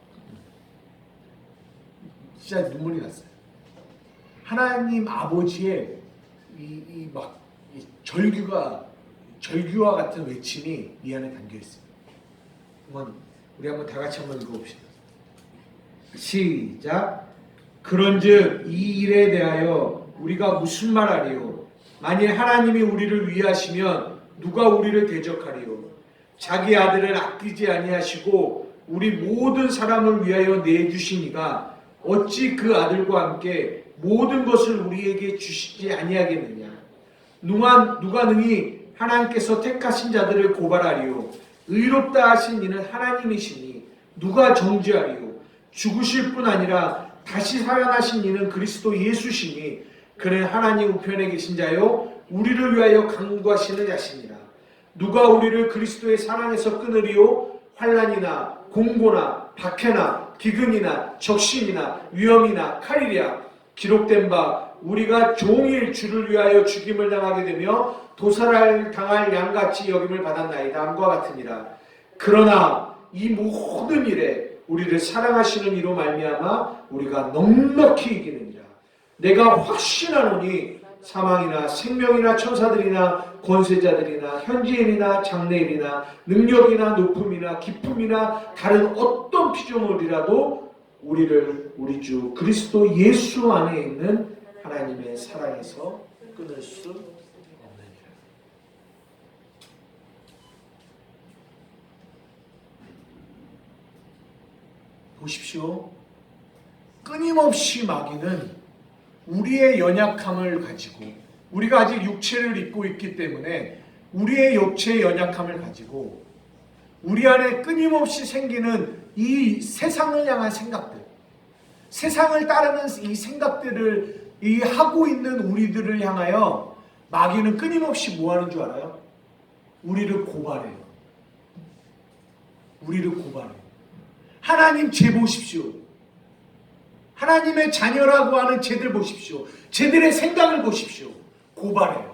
Speaker 1: 진짜 눈물이 났어요. 하나님 아버지의 이 절규와 같은 외침이 이 안에 담겨 있습니다. 우리 한번 다 같이 한번 읽어봅시다. 시작. 그런즉 이 일에 대하여 우리가 무슨 말하리요? 만일 하나님이 우리를 위하시면 누가 우리를 대적하리요? 자기 아들을 아끼지 아니하시고 우리 모든 사람을 위하여 내주시니가 어찌 그 아들과 함께 모든 것을 우리에게 주시지 아니하겠느냐? 누가 능히 하나님께서 택하신 자들을 고발하리요? 의롭다 하신 이는 하나님이시니 누가 정죄하리요? 죽으실 뿐 아니라 다시 살아나신 이는 그리스도 예수시니 그는 하나님 우편에 계신 자요 우리를 위하여 간구하시는 자시니라. 누가 우리를 그리스도의 사랑에서 끊으리요? 환난이나 공고나 박해나 기근이나 적신이나 위험이나 칼이랴. 기록된 바 우리가 종일 주를 위하여 죽임을 당하게 되며 도살을 당할 양같이 여김을 받았나이다 함과 같으니라. 그러나 이 모든 일에 우리를 사랑하시는 이로 말미암아 우리가 넉넉히 이기느니라. 내가 확신하노니 사망이나 생명이나 천사들이나 권세자들이나 현지인이나 장래일이나 능력이나 높음이나 기쁨이나 다른 어떤 피조물이라도 우리를 우리 주 그리스도 예수 안에 있는 하나님의 사랑에서 끊을 수 없느니라. 보십시오. 끊임없이 마귀는 우리의 연약함을 가지고 우리가 아직 육체를 입고 있기 때문에 우리의 육체의 연약함을 가지고 우리 안에 끊임없이 생기는 이 세상을 향한 생각들, 세상을 따르는 이 생각들을 하고 있는 우리들을 향하여 마귀는 끊임없이 뭐 하는 줄 알아요? 우리를 고발해요. 우리를 고발해요. 하나님 쟤 보십시오. 하나님의 자녀라고 하는 쟤들 보십시오. 쟤들의 생각을 보십시오. 고발해요.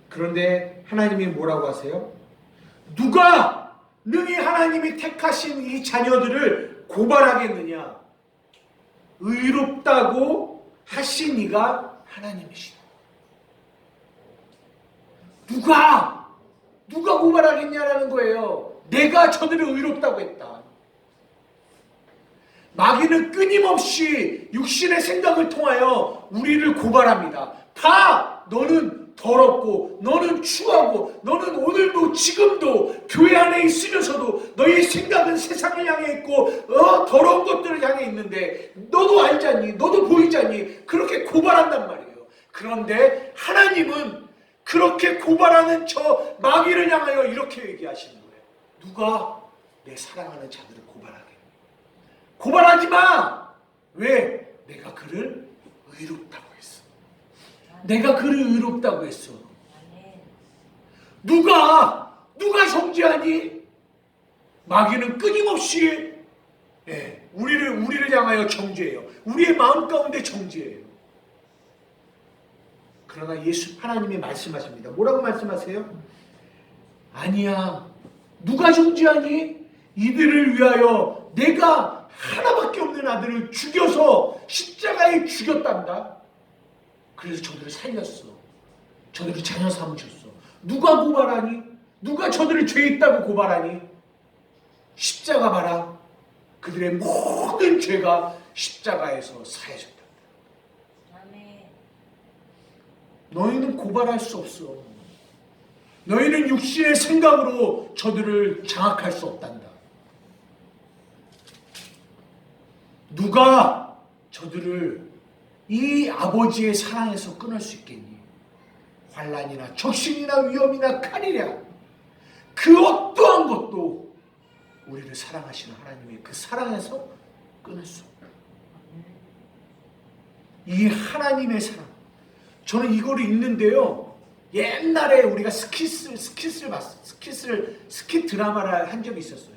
Speaker 1: 그런데 하나님이 뭐라고 하세요? 누가 능히 하나님이 택하신 이 자녀들을 고발하겠느냐? 의롭다고 하신 이가 하나님이시다. 누가 고발하겠냐라는 거예요. 내가 저들을 의롭다고 했다. 마귀는 끊임없이 육신의 생각을 통하여 우리를 고발합니다. 다 너는 더럽고 너는 추하고 너는 오늘도 지금도 교회 안에 있으면서도 너의 생각은 세상을 향해 있고 더러운 것들을 향해 있는데 너도 알지 않니? 너도 보이지 않니? 그렇게 고발한단 말이에요. 그런데 하나님은 그렇게 고발하는 저 마귀를 향하여 이렇게 얘기하시는 거예요. 내 사랑하는 자들을 고발하게. 고발하지 마! 왜? 내가 그를 의롭다고 했어. 내가 그를 의롭다고 했어. 누가 정죄하니? 마귀는 끊임없이 우리를 향하여 정죄해요. 우리의 마음 가운데 정죄해요. 그러나 하나님이 말씀하십니다. 뭐라고 말씀하세요? 아니야. 누가 정죄하니? 이들을 위하여 내가 하나밖에 없는 아들을 죽여서 십자가에 죽였단다. 그래서 저들을 살렸어. 저들을 자녀 삼으셨어. 누가 고발하니? 누가 저들을 죄 있다고 고발하니? 십자가 봐라. 그들의 모든 죄가 십자가에서 사해졌다. 너희는 고발할 수 없어. 너희는 육신의 생각으로 저들을 장악할 수 없단다. 누가 저들을 이 아버지의 사랑에서 끊을 수 있겠니? 환난이나 적신이나 위험이나 칼이랴. 그 어떠한 것도 우리를 사랑하시는 하나님의 그 사랑에서 끊을 수 없다. 이 하나님의 사랑. 저는 이거를 읽는데요. 옛날에 우리가 스킷 드라마를 한 적이 있었어요.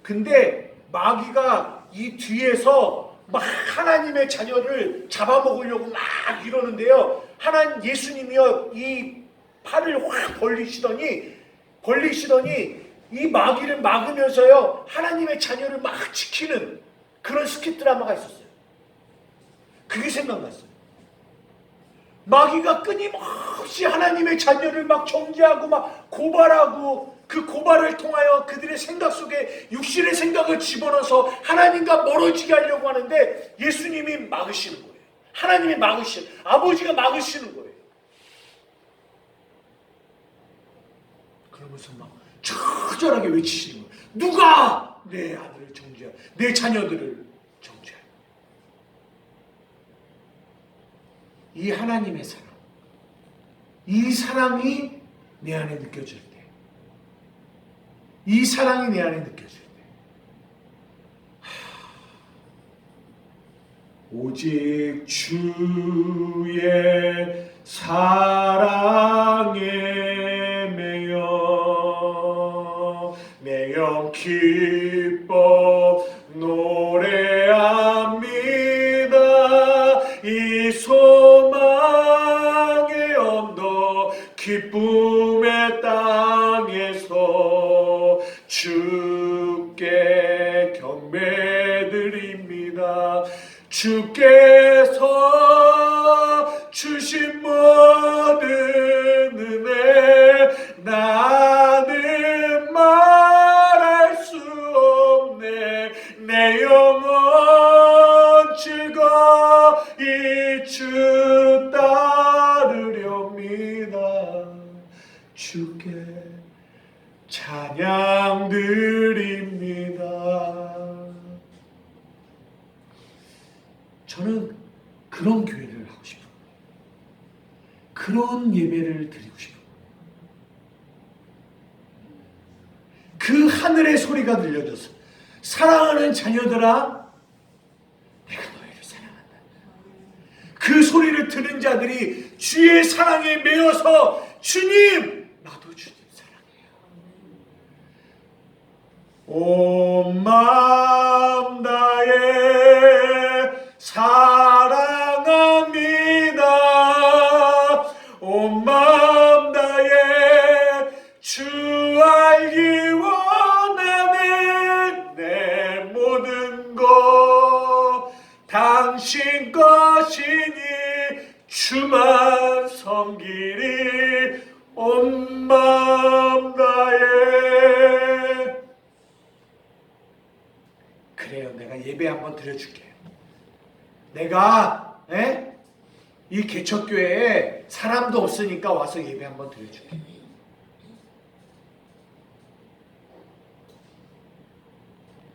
Speaker 1: 근데 마귀가 이 뒤에서 막 하나님의 자녀를 잡아먹으려고 막 이러는데요. 예수님이요, 이 팔을 확 벌리시더니 이 마귀를 막으면서요, 하나님의 자녀를 막 지키는 그런 스킷 드라마가 있었어요. 그게 생각났어요. 마귀가 끊임없이 하나님의 자녀를 막 정죄하고 막 고발하고, 그 고발을 통하여 그들의 생각 속에 육신의 생각을 집어넣어서 하나님과 멀어지게 하려고 하는데 예수님이 막으시는 거예요. 하나님이 아버지가 막으시는 거예요. 그러면서 막 처절하게 외치시는 거예요. 누가 내 아들을 정죄하고 내 자녀들을 정죄하고. 이 하나님의 사랑, 이 사랑이 내 안에 느껴질 때, 이 사랑이 내 안에 느껴질 때, 오직 주의 사랑에 매여 기뻐 노래합니다. 이 소망의 언덕 기쁨의 땅에서 주께 경배드립니다. 주께서 주신 모든 은혜 나는 말할 수 없네. 내 영혼 즐거이 주 따르렵니다. 주께 찬양 드립니다. 저는 그런 교회를 하고 싶어요. 그런 예배를 드리고 싶어요. 그 하늘의 소리가 들려줘서 사랑하는 자녀들아, 내가 너희를 사랑한다. 그 소리를 들은 자들이 주의 사랑에 매여서 주님, 나도 주님 사랑해요. 온 마음 다해 사랑합니다. 온 마음 다해 주 알기 원하는 내 모든 것 당신 것이니 주만 섬기리. 온 마음 다해. 그래요. 내가 예배 한번 드려줄게요. 내가 이 개척교회에 사람도 없으니까 와서 예배 한번 드려줄게.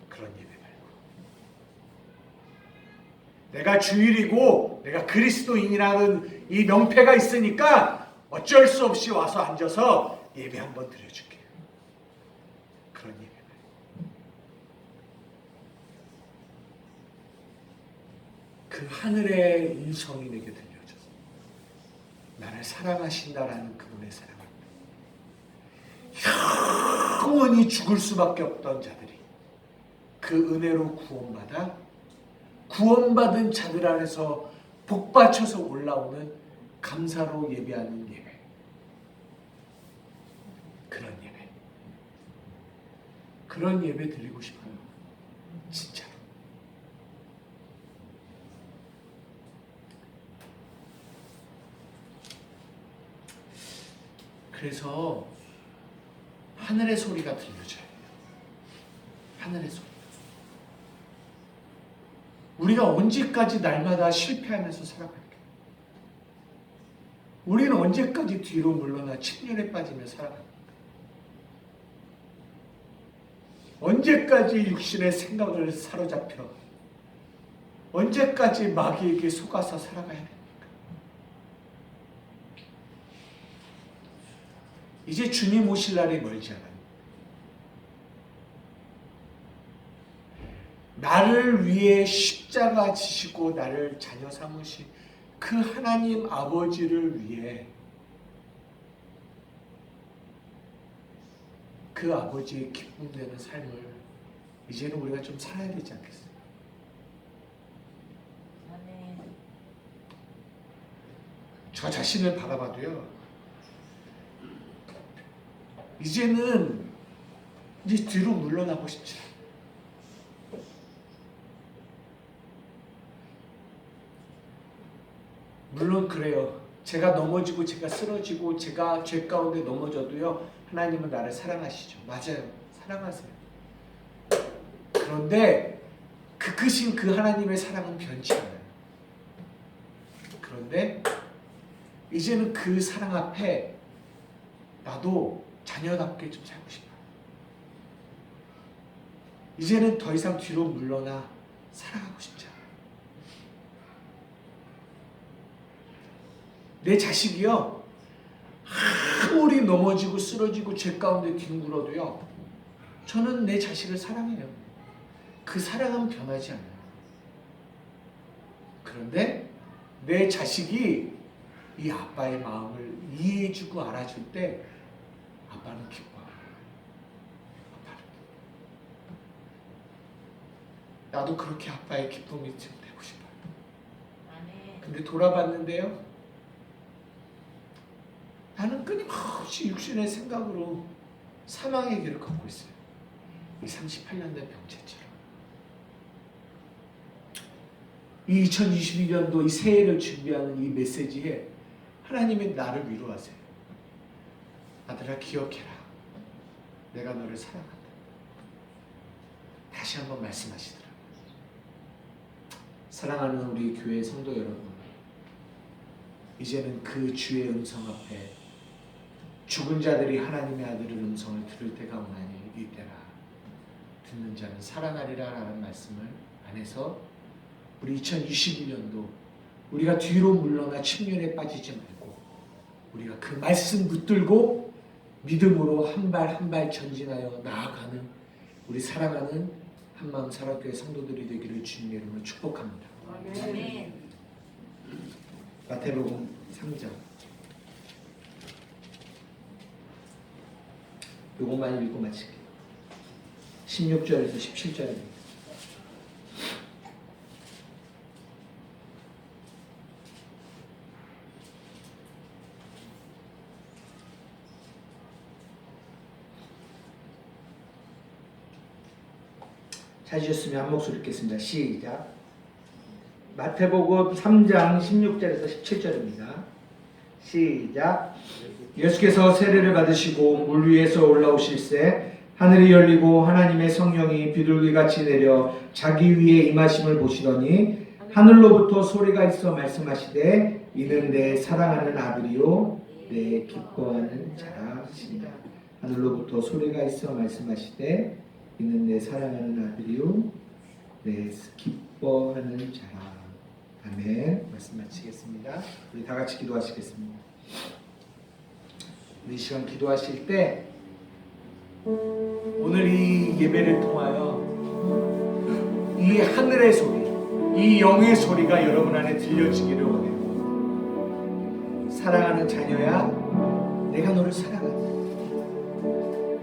Speaker 1: 그런 예배 말고, 내가 주일이고 내가 그리스도인이라는 이 명패가 있으니까 어쩔 수 없이 와서 앉아서 예배 한번 드려줄게. 그런 예배 말고. 그 하늘의 음성이 내게 들려졌어. 나를 사랑하신다라는 그분의 사랑을. 영원히 죽을 수밖에 없던 자들이 그 은혜로 구원받은 자들 안에서 복받쳐서 올라오는 감사로 예배하는 예배. 그런 예배 드리고 싶어요. 진짜로. 그래서 하늘의 소리가 들려져요. 하늘의 소리. 우리가 언제까지 날마다 실패하면서 살아갈까? 우리는 언제까지 뒤로 물러나 침륜에 빠지며 살아갈까? 언제까지 육신의 생각을 사로잡혀 언제까지 마귀에게 속아서 살아가야 됩니까? 이제 주님 오실 날이 멀지 않아요. 나를 위해 십자가 지시고 나를 자녀 삼으신 그 하나님 아버지를 위해 그 아버지의 기쁨 되는 삶을 이제는 우리가 좀 살아야 되지 않겠어요? 저 자신을 바라봐도요. 이제는 이제 뒤로 물러나고 싶지 않아요. 물론 그래요. 제가 넘어지고 제가 쓰러지고 제가 죄 가운데 넘어져도요. 하나님은 나를 사랑하시죠. 맞아요. 사랑하세요. 그런데 그 크신 그 하나님의 사랑은 변치 않아요. 그런데 이제는 그 사랑 앞에 나도 자녀답게 좀 살고 싶어요. 이제는 더 이상 뒤로 물러나 살아가고 싶지 않아요. 내 자식이요. 아무리 넘어지고 쓰러지고 죄 가운데 뒹굴어도요. 저는 내 자식을 사랑해요. 그 사랑은 변하지 않아요. 그런데 내 자식이 이 아빠의 마음을 이해해주고 알아줄 때 아빠는 기뻐요. 나도 그렇게 아빠의 기쁨이 좀 되고 싶어요. 근데 돌아봤는데요. 나는 끊임없이 육신의 생각으로 사망의 길을 걷고 있어요. 이 38년 된 병체처럼. 이 2022년도 이 새해를 준비하는 이 메시지에 하나님이 나를 위로하세요. 아들아 기억해라. 내가 너를 사랑한다. 다시 한번 말씀하시더라고요. 사랑하는 우리 교회 성도 여러분, 이제는 그 주의 음성 앞에 죽은 자들이 하나님의 아들의 음성을 들을 때가 오나니 이때라. 듣는 자는 살아나리라 라는 말씀을 안에서 우리 2021년도 우리가 뒤로 물러나 침륜에 빠지지 말고 우리가 그 말씀 붙들고 믿음으로 한 발 한 발 전진하여 나아가는 우리 사랑하는 한마음 사랑교회 성도들이 되기를 주님의 이름으로 축복합니다.
Speaker 2: 아멘.
Speaker 1: 마태복음 3장 요것만 읽고 마칠게요. 16절에서 17절입니다. 찾으셨으면 한 목소리 읽겠습니다. 시작. 마태복음 3장 16절에서 17절입니다. 시작. 예수께서 세례를 받으시고 물 위에서 올라오실새 하늘이 열리고 하나님의 성령이 비둘기같이 내려 자기 위에 임하심을 보시더니 하늘로부터 소리가 있어 말씀하시되 이는 내 사랑하는 아들이요 내 기뻐하는 자라 하시니라. 하늘로부터 소리가 있어 말씀하시되 이는 내 사랑하는 아들이요 내 기뻐하는 자라. 아멘. 말씀 마치겠습니다. 우리 다 같이 기도하시겠습니다. 우리 시간 기도하실 때 오늘 이 예배를 통하여 이 하늘의 소리, 이 영의 소리가 여러분 안에 들려지기를 원해요. 사랑하는 자녀야, 내가 너를 사랑한다.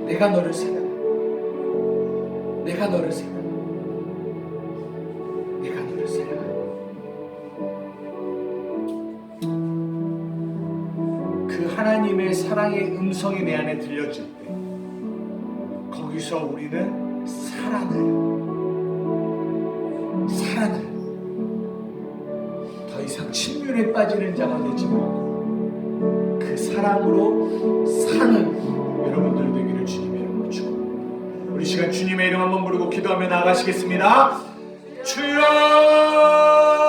Speaker 1: 내가 너를 사랑한다. 내가 너를 사랑한다. 내가 너를 사랑한다. 그 하나님의 사랑의 음성이 내 안에 들려질 때 거기서 우리는 살아나요. 살아나요. 더 이상 침륜에 빠지는 자가 되지 말고 그 사랑으로 사는 여러분들 되기를 주님의 이름으로 축원합니다. 우리 시간 주님의 이름 한번 부르고 기도하며 나아가시겠습니다. 주여